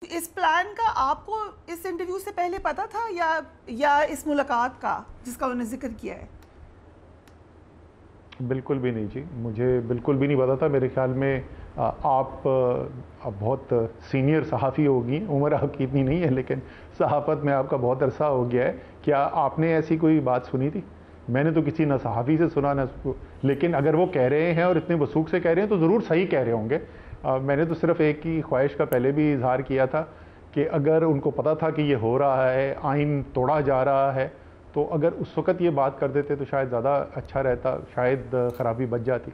इस प्लान का आपको इस इंटरव्यू से पहले पता था या इस मुलाकात का जिसका उन्होंने जिक्र किया है? बिल्कुल भी नहीं जी, मुझे बिल्कुल भी नहीं पता था। मेरे ख्याल में आप बहुत सीनियर सहाफ़ी होगी, उम्र आपकी इतनी नहीं है लेकिन सहाफ़त में आपका बहुत अरसा हो गया है। क्या आपने ऐसी कोई बात सुनी थी? मैंने तो किसी ना सहाफ़ी से सुना ना, लेकिन अगर वो कह रहे हैं और इतने वसूख से कह रहे हैं तो ज़रूर सही कह रहे होंगे। मैंने तो सिर्फ एक ही ख्वाहिश का पहले भी इजहार किया था कि अगर उनको पता था कि ये हो रहा है, आइन तोड़ा जा रहा है, तो अगर उस वक़्त ये बात कर देते तो शायद ज़्यादा अच्छा रहता, शायद ख़राबी बच जाती।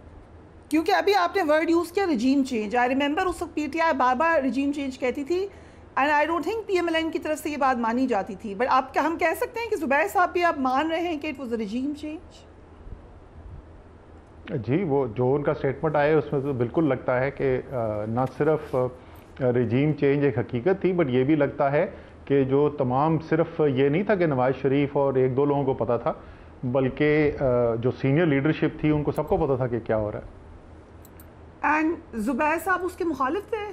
क्योंकि अभी आपने वर्ड यूज़ किया रिजीम चेंज। आई रिमेंबर उस वक्त पीटीआई बार बार रिजीम चेंज कहती थी and I don't think PMLN की तरफ से ये बात मानी जाती थी। बट आप क्या हम कह सकते हैं कि ज़ुबैर साहब भी आप मान रहे हैं कि it was a regime change? जी, वो जो उनका स्टेटमेंट आया उसमें तो बिल्कुल लगता है कि ना सिर्फ रिजीम चेंज एक हकीकत थी, बट ये भी लगता है कि जो तमाम, सिर्फ ये नहीं था कि नवाज़ शरीफ और एक दो लोगों को पता था, बल्कि जो सीनियर लीडरशिप थी उनको सबको पता था कि क्या हो रहा है। एंड ज़ुबैर साहब उसके मुखालिफ थे?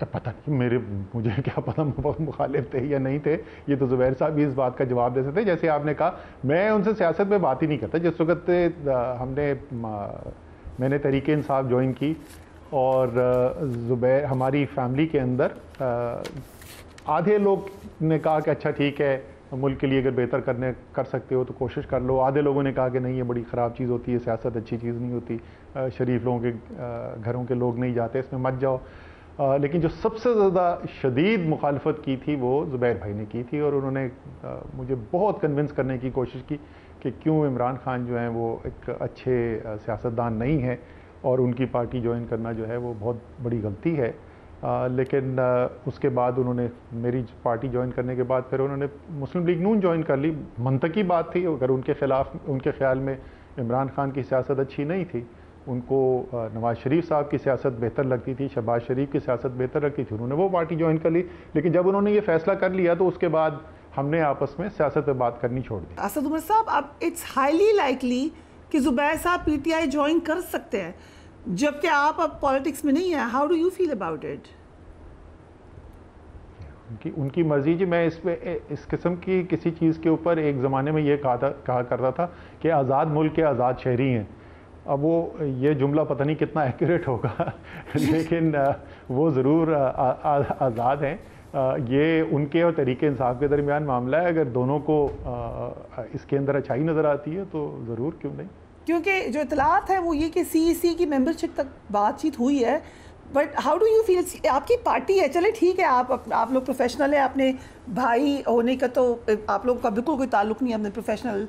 पता नहीं, मुझे क्या पता मुखालिफ थे या नहीं थे। ये तो ज़ुबैर साहब भी इस बात का जवाब दे सकते। जैसे आपने कहा, मैं उनसे सियासत में बात ही नहीं करता। जिस वक्त मैंने तहरीक इंसाफ ज्वाइन की और ज़ुबैर, हमारी फैमिली के अंदर आधे लोग ने कहा कि अच्छा ठीक है, मुल्क के लिए अगर बेहतर कर सकते हो तो कोशिश कर लो। आधे लोगों ने कहा कि नहीं, ये बड़ी ख़राब चीज़ होती है, सियासत अच्छी चीज़ नहीं होती, शरीफ लोगों के घरों के लोग नहीं जाते, इसमें मत जाओ। लेकिन जो सबसे ज़्यादा शदीद मुखालफत की थी वो ज़ुबैर भाई ने की थी, और उन्होंने मुझे बहुत कन्विंस करने की कोशिश की कि क्यों इमरान खान जो हैं वो एक अच्छे सियासतदान नहीं हैं और उनकी पार्टी ज्वाइन करना जो है वो बहुत बड़ी गलती है। लेकिन उसके बाद उन्होंने मेरी पार्टी ज्वाइन करने के बाद फिर उन्होंने मुस्लिम लीग नून ज्वाइन कर ली। मंतकी बात थी, अगर उनके ख़िलाफ़, उनके ख़्याल में इमरान खान की सियासत अच्छी नहीं थी, उनको नवाज़ शरीफ साहब की सियासत बेहतर लगती थी, शहबाज शरीफ की सियासत बेहतर लगती थी, उन्होंने वो पार्टी ज्वाइन कर ली। लेकिन जब उन्होंने ये फैसला कर लिया तो उसके बाद हमने आपस में सियासत पे बात करनी छोड़ दी। असद उमर साहब, अब इट्स हाईली लाइकली कि ज़ुबैर साहब पीटीआई ज्वाइन कर सकते हैं, जबकि आप अब पॉलिटिक्स में नहीं हैं। How do you feel about it? उनकी मर्जी जी। मैं इस किस्म की किसी चीज़ के ऊपर एक ज़माने में ये कहा करता था कि आज़ाद मुल्क के आज़ाद शहरी हैं। अब वो ये जुमला पता नहीं कितना एक्यूरेट होगा लेकिन वो ज़रूर आज़ाद हैं। ये उनके और तहरीक इंसाफ के दरमियान मामला है। अगर दोनों को इसके अंदर अच्छाई नज़र आती है तो ज़रूर, क्यों नहीं। क्योंकि जो इतलात है वो ये कि सीईसी की मेंबरशिप तक बातचीत हुई है। But how do you feel? आपकी पार्टी है, चले ठीक है, आप लोग प्रोफेशनल हैं, अपने भाई होने का तो आप लोगों का बिल्कुल कोई ताल्लुक नहीं है अपने प्रोफेशनल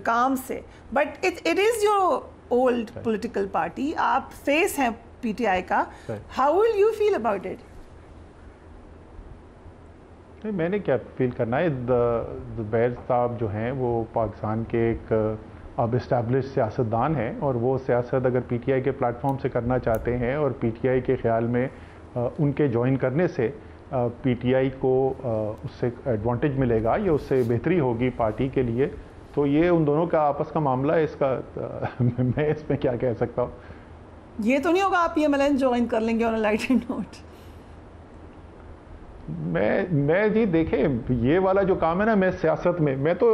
काम से, but it is your old political party, आप फेस हैं पीटीआई का। How will you feel about it? नहीं, मैंने क्या फील करना है। ज़ुबैर साहब जो हैं वो पाकिस्तान के एक अब इस्टेब्लिश सियासतदान हैं, और वो सियासत अगर पीटीआई के प्लेटफॉर्म से करना चाहते हैं और पीटीआई के ख्याल में उनके ज्वाइन करने से पीटीआई को उससे एडवांटेज मिलेगा या उससे बेहतरी होगी पार्टी के लिए, तो ये उन दोनों का आपस का मामला है। इसका मैं इसमें क्या कह सकता हूँ। ये तो नहीं होगा आप पीएमएलएन ज्वाइन कर लेंगे ऑन अ लाइटर नोट? मैं जी, देखें, ये वाला जो काम है ना, मैं सियासत में, मैं तो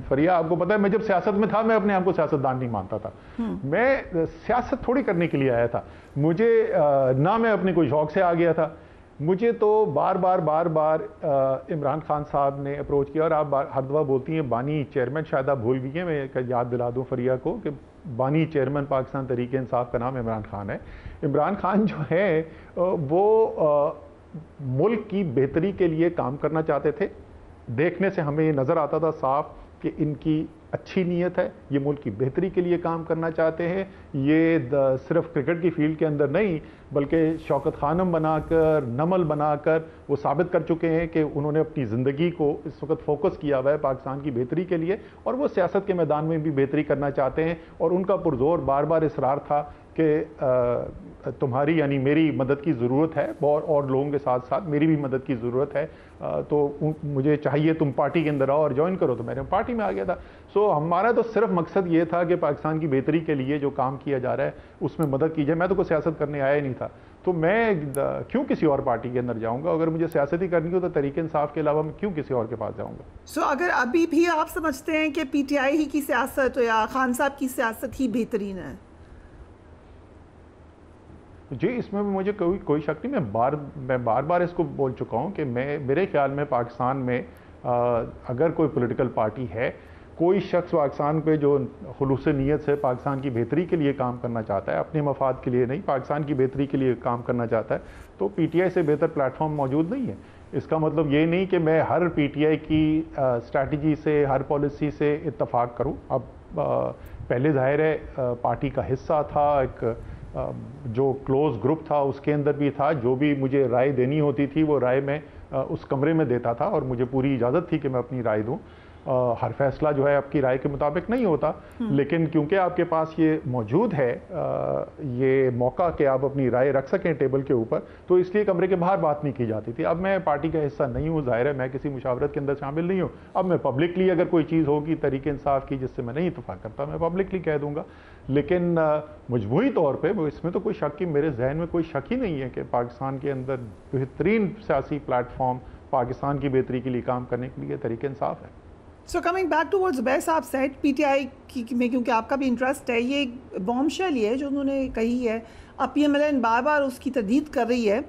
फरिया, आपको पता है, मैं जब सियासत में था मैं अपने आप को सियासतदान नहीं मानता था। मैं सियासत थोड़ी करने के लिए आया था। मुझे ना मैं अपने कोई शौक से आ गया था। मुझे तो बार बार इमरान खान साहब ने अप्रोच किया, और आप हर दफ़ा बोलती हैं बानी चेयरमैन, शायद आप भूल गई हैं, मैं याद दिला दूँ फरिया को कि बानी चेयरमैन पाकिस्तान तहरीक इंसाफ का नाम इमरान खान है। इमरान खान जो है वो मुल्क की बेहतरी के लिए काम करना चाहते थे। देखने से हमें ये नज़र आता था साफ कि इनकी अच्छी नीयत है, ये मुल्क की बेहतरी के लिए काम करना चाहते हैं। ये सिर्फ क्रिकेट की फील्ड के अंदर नहीं, बल्कि शौकत खानम बनाकर, नमल बनाकर वो साबित कर चुके हैं कि उन्होंने अपनी ज़िंदगी को इस वक्त फोकस किया हुआ है पाकिस्तान की बेहतरी के लिए, और वो सियासत के मैदान में भी बेहतरी करना चाहते हैं। और उनका पुरजोर बार बार इसरार था कि तुम्हारी यानी मेरी मदद की ज़रूरत है और लोगों के साथ साथ मेरी भी मदद की ज़रूरत है, तो मुझे चाहिए तुम पार्टी के अंदर आओ और ज्वाइन करो। तो मैंने पार्टी में आ गया था। सो हमारा तो सिर्फ मकसद ये था कि पाकिस्तान की बेहतरी के लिए जो काम किया जा रहा है उसमें मदद की जाए। मैं तो कोई सियासत करने आया ही नहीं था, तो मैं क्यों किसी और पार्टी के अंदर जाऊंगा? अगर मुझे सियासत ही करनी हो तो तरीके इंसाफ के अलावा मैं क्यों किसी और के पास जाऊंगा? सो अगर अभी भी आप समझते हैं कि पीटीआई ही की सियासत या खान साहब की सियासत ही बेहतरीन है? जी, इसमें मुझे कोई शक नहीं। मैं बार बार इसको बोल चुका हूँ कि मेरे ख्याल में पाकिस्तान में अगर कोई पॉलिटिकल पार्टी है, कोई शख्स पाकिस्तान पे जो खुलूस नीयत से पाकिस्तान की बेहतरी के लिए काम करना चाहता है, अपने मफाद के लिए नहीं, पाकिस्तान की बेहतरी के लिए काम करना चाहता है, तो पीटीआई से बेहतर प्लेटफॉर्म मौजूद नहीं है। इसका मतलब ये नहीं कि मैं हर पीटीआई की स्ट्रैटेजी से, हर पॉलिसी से इत्तफाक करूँ। अब पहले ज़ाहिर है पार्टी का हिस्सा था, एक जो क्लोज ग्रुप था उसके अंदर भी था, जो भी मुझे राय देनी होती थी वो राय मैं उस कमरे में देता था और मुझे पूरी इजाज़त थी कि मैं अपनी राय दूं। हर फैसला जो है आपकी राय के मुताबिक नहीं होता, लेकिन क्योंकि आपके पास ये मौजूद है ये मौका कि आप अपनी राय रख सकें टेबल के ऊपर, तो इसलिए कमरे के बाहर बात नहीं की जाती थी। अब मैं पार्टी का हिस्सा नहीं हूँ, जाहिर है मैं किसी मुशावरत के अंदर शामिल नहीं हूँ। अब मैं पब्लिकली अगर कोई चीज़ होगी तरीके इंसाफ की जिससे मैं नहीं इत्तफाक करता, मैं पब्लिकली कह दूंगा। लेकिन मजमूई तौर पर इसमें तो कोई शक ही, मेरे जहन में कोई शक ही नहीं है कि पाकिस्तान के अंदर बेहतरीन सियासी प्लेटफॉर्म पाकिस्तान की बेहतरी के लिए काम करने के लिए तरीके इंसाफ है। So coming back to what Zubair साहब सेड, पीटीआई की में क्योंकि आपका भी इंटरेस्ट है, ये एक बॉम्बशेल है जो उन्होंने कही है, अब पीएमएलएन बार बार उसकी तरदीद कर रही है।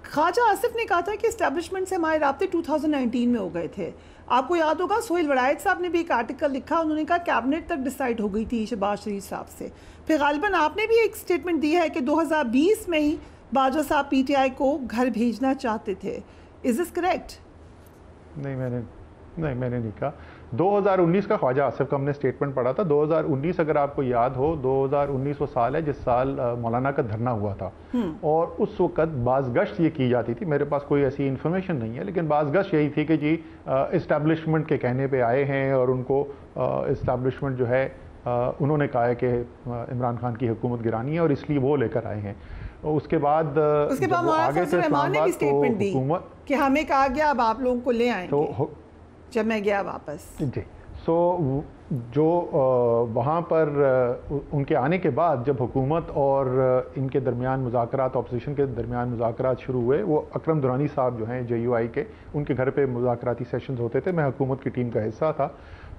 ख्वाजा आसिफ ने कहा था कि इस्टेब्लिशमेंट से हमारे राब्ते 2019 में हो गए थे। आपको याद होगा सोहेल वड़ायत साहब ने भी एक आर्टिकल लिखा, उन्होंने कहा कैबिनेट तक डिसाइड हो गई थी शहबाज शरीफ साहब से। फिर गालिबन आपने भी एक स्टेटमेंट दी है कि 2020 में ही बाजवा साहब पीटीआई को घर भेजना चाहते थे। Is this correct? नहीं, मैंने नहीं कहा। 2019 का ख्वाजा आसिफ का हमने स्टेटमेंट पढ़ा था। 2019 अगर आपको याद हो, 2019 वो साल है जिस साल मौलाना का धरना हुआ था, और उस वक्त बाज़गश्त ये की जाती थी। मेरे पास कोई ऐसी इन्फॉर्मेशन नहीं है, लेकिन बाज़गश्त यही थी कि जी इस्टेब्लिशमेंट के कहने पे आए हैं और उनको इस्टेब्लिशमेंट जो है उन्होंने कहा है कि इमरान खान की हुकूमत गिरानी है और इसलिए वो लेकर आए हैं। उसके बाद आगे से इस्लामाबाद स्टेटमेंट दी कि हमें कहा गया अब आप लोगों को ले आएंगे, तो जब मैं गया वापस जी। सो जो वहाँ पर उनके आने के बाद जब हुकूमत और इनके दरमियान मुज़ाकरात, अपोजिशन के दरमियान मुज़ाकरात शुरू हुए, वो अकरम दुरानी साहब जो हैं JUI के, उनके घर पे मुज़ाकराती सेशंस होते थे। मैं हुकूमत की टीम का हिस्सा था,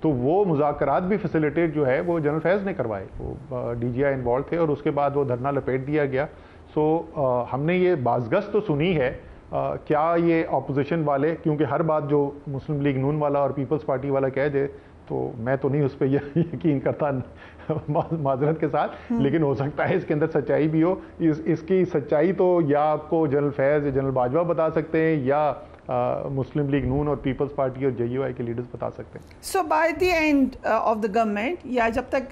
तो वो मुज़ाकरात भी फैसिलिटेट जो है वो जनरल फैज़ ने करवाए, वो DGI इन्वॉल्व थे और उसके बाद वो धरना लपेट दिया गया। सो हमने ये बाज़गश्त तो सुनी है। क्या ये अपोजिशन वाले, क्योंकि हर बात जो मुस्लिम लीग नून वाला और पीपल्स पार्टी वाला कह दे तो मैं तो नहीं उस पर यकीन करता माजरत के साथ, लेकिन हो सकता है इसके अंदर सच्चाई भी हो। इसकी सच्चाई तो या आपको जनरल फैज़ या जनरल बाजवा बता सकते हैं या मुस्लिम लीग नून और पीपल्स पार्टी और JUI के लीडर्स बता सकते हैं। So by the end of the government, या जब तक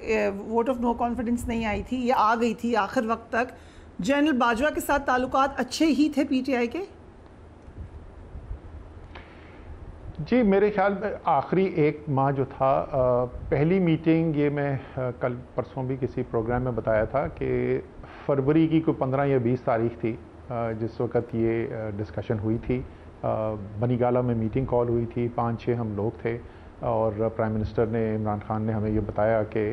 वोट ऑफ नो कॉन्फिडेंस नहीं आई थी या आ गई थी आखिर वक्त तक, जनरल बाजवा के साथ ताल्लुकात अच्छे ही थे PTI के? जी, मेरे ख्याल में आखिरी एक माह जो था, पहली मीटिंग, ये मैं कल परसों भी किसी प्रोग्राम में बताया था कि फरवरी की कोई 15 या 20 तारीख थी जिस वक़्त ये डिस्कशन हुई थी। बनीगाला में मीटिंग कॉल हुई थी, 5-6 हम लोग थे और प्राइम मिनिस्टर ने, इमरान खान ने हमें ये बताया कि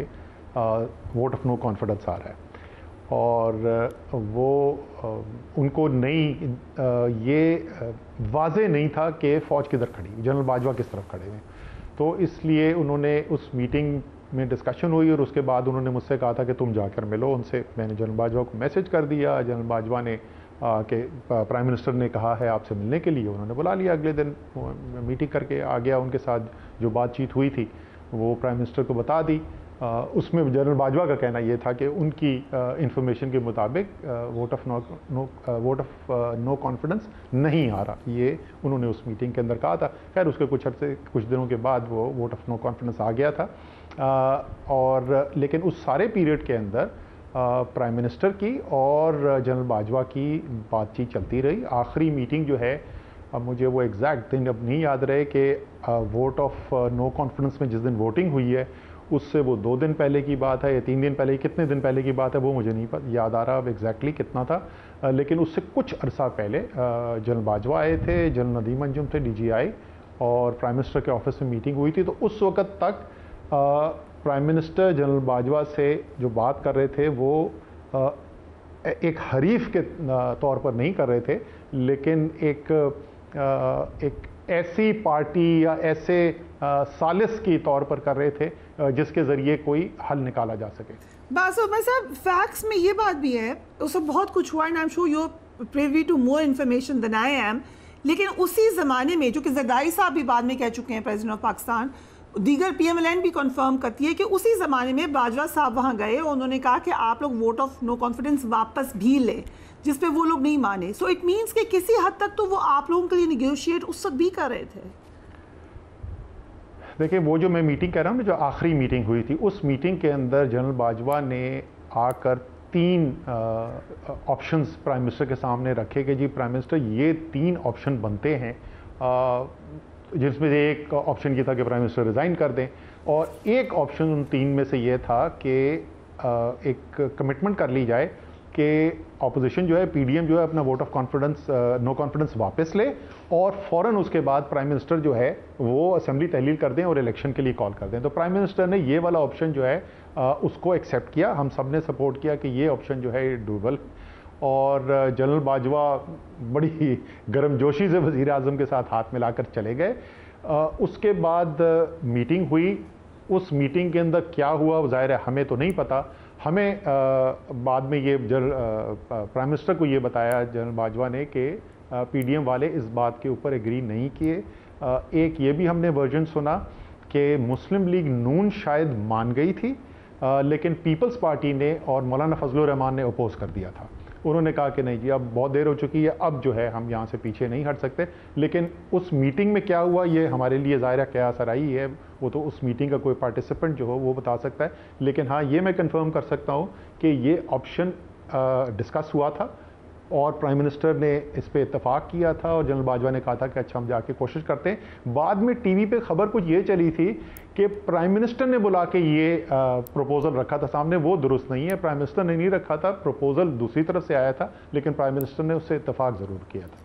वोट ऑफ नो कॉन्फिडेंस आ रहा है और वो उनको नहीं, ये वाज़े नहीं था कि फ़ौज किधर खड़ी, जनरल बाजवा किस तरफ खड़े हैं। तो इसलिए उन्होंने, उस मीटिंग में डिस्कशन हुई और उसके बाद उन्होंने मुझसे कहा था कि तुम जाकर मिलो उनसे। मैंने जनरल बाजवा को मैसेज कर दिया, जनरल बाजवा ने कि प्राइम मिनिस्टर ने कहा है आपसे मिलने के लिए, उन्होंने बुला लिया। अगले दिन मीटिंग करके आ गया, उनके साथ जो बातचीत हुई थी वो प्राइम मिनिस्टर को बता दी। उसमें जनरल बाजवा का कहना ये था कि उनकी इंफॉर्मेशन के मुताबिक वोट ऑफ नो कॉन्फिडेंस नहीं आ रहा, ये उन्होंने उस मीटिंग के अंदर कहा था। खैर उसके कुछ दिनों के बाद वो वोट ऑफ नो कॉन्फिडेंस आ गया था। और लेकिन उस सारे पीरियड के अंदर प्राइम मिनिस्टर की और जनरल बाजवा की बातचीत चलती रही। आखिरी मीटिंग जो है, अब मुझे वो एग्जैक्ट दिन अब नहीं याद रहे कि वोट ऑफ नो कॉन्फिडेंस में जिस दिन वोटिंग हुई है उससे वो 2 दिन पहले की बात है या 3 दिन पहले, कितने दिन पहले की बात है वो मुझे नहीं याद आ रहा अब एग्जैक्टली कितना था, लेकिन उससे कुछ अरसा पहले जनरल बाजवा आए थे, जनरल नदीम अंजुम थे DGI, और प्राइम मिनिस्टर के ऑफिस में मीटिंग हुई थी। तो उस वक्त तक प्राइम मिनिस्टर जनरल बाजवा से जो बात कर रहे थे वो एक हरीफ के तौर पर नहीं कर रहे थे, लेकिन एक ऐसी पार्टी या ऐसे सालिस की तौर पर कर रहे थे जिसके ज़रिए कोई हल निकाला जा सके। बस मैं साहब फैक्ट्स में ये बात भी है, उससे बहुत कुछ हुआ and I am sure you are privy to more information than I am, लेकिन उसी ज़माने में जो कि जरदारी साहब भी बाद में कह चुके हैं, प्रेसिडेंट ऑफ पाकिस्तान, दीगर PMLN भी कंफर्म करती है कि उसी ज़माने में बाजवा साहब वहाँ गए और उन्होंने कहा कि आप लोग वोट ऑफ नो कॉन्फिडेंस वापस भी लें, जिस पे वो लोग नहीं माने। सो इट मीन्स कि किसी हद तक तो वो आप लोगों के लिए निगोशिएट उस वक्त भी कर रहे थे। देखिए, वो जो मैं मीटिंग कह रहा हूँ, जो आखिरी मीटिंग हुई थी, उस मीटिंग के अंदर जनरल बाजवा ने आकर 3 ऑप्शंस प्राइम मिनिस्टर के सामने रखे कि जी प्राइम मिनिस्टर ये 3 ऑप्शन बनते हैं, जिसमें से एक ऑप्शन ये था कि प्राइम मिनिस्टर रिज़ाइन कर दें, और एक ऑप्शन उन 3 में से ये था कि एक कमिटमेंट कर ली जाए कि ऑपोजिशन जो है, PDM जो है, अपना vote of confidence no confidence वापस ले और फ़ौरन उसके बाद प्राइम मिनिस्टर जो है वो असेंबली तहलील कर दें और इलेक्शन के लिए कॉल कर दें। तो प्राइम मिनिस्टर ने ये वाला ऑप्शन जो है उसको एक्सेप्ट किया, हम सब ने सपोर्ट किया कि ये ऑप्शन जो है डूबल, और जनरल बाजवा बड़ी गर्मजोशी से वज़ीर आज़म के साथ हाथ मिलाकर चले गए। उसके बाद मीटिंग हुई, उस मीटिंग के अंदर क्या हुआ ज़ाहिर है हमें तो नहीं पता। हमें बाद में ये प्राइम मिनिस्टर को ये बताया जनरल बाजवा ने कि PDM वाले इस बात के ऊपर एग्री नहीं किए। एक ये भी हमने वर्जन सुना कि मुस्लिम लीग नून शायद मान गई थी, लेकिन पीपल्स पार्टी ने और मौलाना फजलुर रहमान ने अपोज कर दिया था। उन्होंने कहा कि नहीं जी, अब बहुत देर हो चुकी है, अब जो है हम यहाँ से पीछे नहीं हट सकते। लेकिन उस मीटिंग में क्या हुआ ये हमारे लिए ज़ाहिर क्या सराही है, वो तो उस मीटिंग का कोई पार्टिसिपेंट जो हो वो बता सकता है। लेकिन हाँ, ये मैं कंफर्म कर सकता हूँ कि ये ऑप्शन डिस्कस हुआ था और प्राइम मिनिस्टर ने इस पे इत्तेफाक किया था, और जनरल बाजवा ने कहा था कि अच्छा हम जाके कोशिश करते हैं। बाद में टीवी पे खबर कुछ ये चली थी कि प्राइम मिनिस्टर ने बुला के ये प्रपोजल रखा था सामने, वो दुरुस्त नहीं है। प्राइम मिनिस्टर ने नहीं रखा था, प्रपोजल दूसरी तरफ से आया था, लेकिन प्राइम मिनिस्टर ने उससे इत्तेफाक ज़रूर किया था।